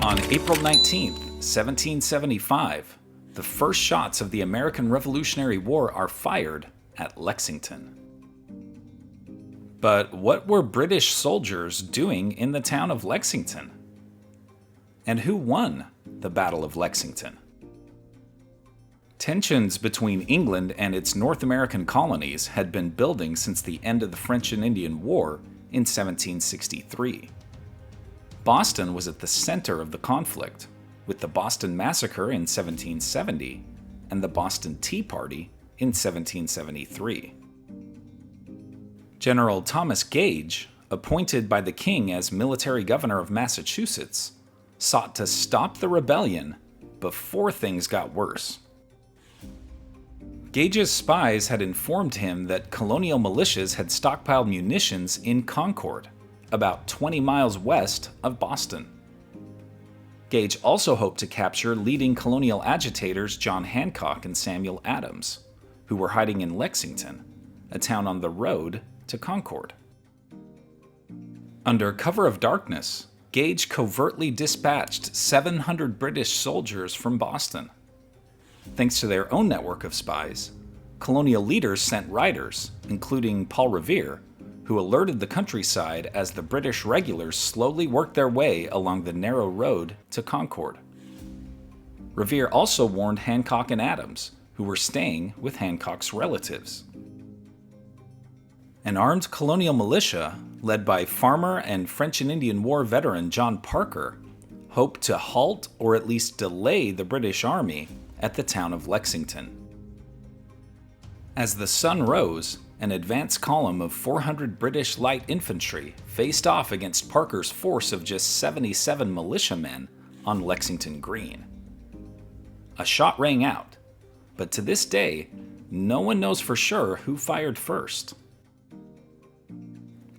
On April 19th, 1775, the first shots of the American Revolutionary War are fired at Lexington. But what were British soldiers doing in the town of Lexington? And who won the Battle of Lexington? Tensions between England and its North American colonies had been building since the end of the French and Indian War in 1763. Boston was at the center of the conflict, with the Boston Massacre in 1770 and the Boston Tea Party in 1773. General Thomas Gage, appointed by the king as military governor of Massachusetts, sought to stop the rebellion before things got worse. Gage's spies had informed him that colonial militias had stockpiled munitions in Concord, about 20 miles west of Boston. Gage also hoped to capture leading colonial agitators John Hancock and Samuel Adams, who were hiding in Lexington, a town on the road to Concord. Under cover of darkness, Gage covertly dispatched 700 British soldiers from Boston. Thanks to their own network of spies, colonial leaders sent riders, including Paul Revere, who alerted the countryside as the British regulars slowly worked their way along the narrow road to Concord. Revere also warned Hancock and Adams, who were staying with Hancock's relatives. An armed colonial militia, led by farmer and French and Indian War veteran John Parker, hoped to halt or at least delay the British Army at the town of Lexington. As the sun rose, an advance column of 400 British light infantry faced off against Parker's force of just 77 militiamen on Lexington Green. A shot rang out, but to this day, no one knows for sure who fired first.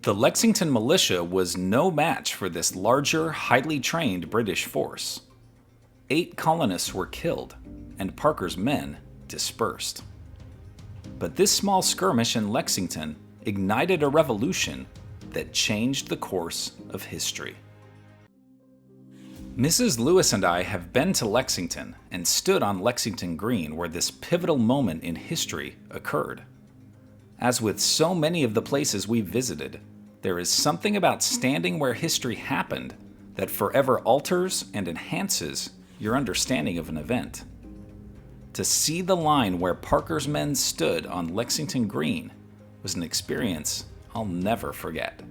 The Lexington militia was no match for this larger, highly trained British force. 8 colonists were killed, and Parker's men dispersed. But this small skirmish in Lexington ignited a revolution that changed the course of history. Mrs. Lewis and I have been to Lexington and stood on Lexington Green where this pivotal moment in history occurred. As with so many of the places we've visited, there is something about standing where history happened that forever alters and enhances your understanding of an event. To see the line where Parker's men stood on Lexington Green was an experience I'll never forget.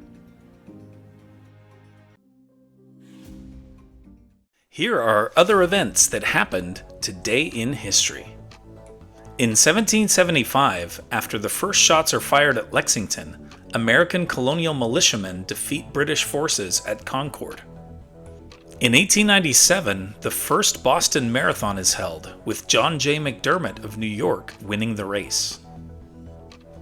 Here are other events that happened today in history. In 1775, after the first shots are fired at Lexington, American colonial militiamen defeat British forces at Concord. In 1897, the first Boston Marathon is held, with John J. McDermott of New York winning the race.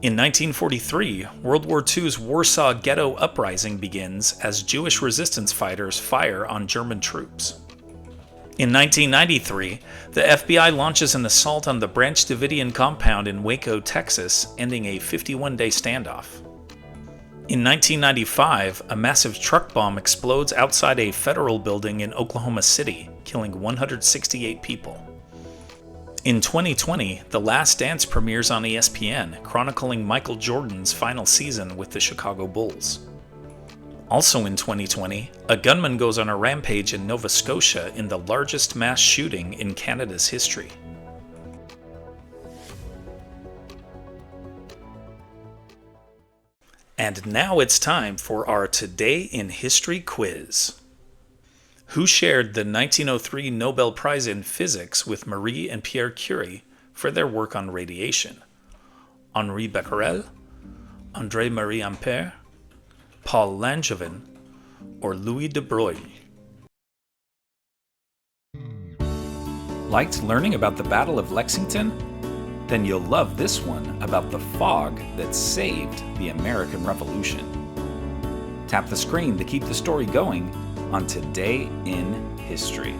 In 1943, World War II's Warsaw Ghetto Uprising begins as Jewish resistance fighters fire on German troops. In 1993, the FBI launches an assault on the Branch Davidian compound in Waco, Texas, ending a 51-day standoff. In 1995, a massive truck bomb explodes outside a federal building in Oklahoma City, killing 168 people. In 2020, The Last Dance premieres on ESPN, chronicling Michael Jordan's final season with the Chicago Bulls. Also in 2020, a gunman goes on a rampage in Nova Scotia in the largest mass shooting in Canada's history. And now it's time for our Today in History quiz. Who shared the 1903 Nobel Prize in Physics with Marie and Pierre Curie for their work on radiation? Henri Becquerel, André-Marie Ampère, Paul Langevin, or Louis de Broglie? Liked learning about the Battle of Lexington? Then you'll love this one about the fog that saved the American Revolution. Tap the screen to keep the story going on Today in History.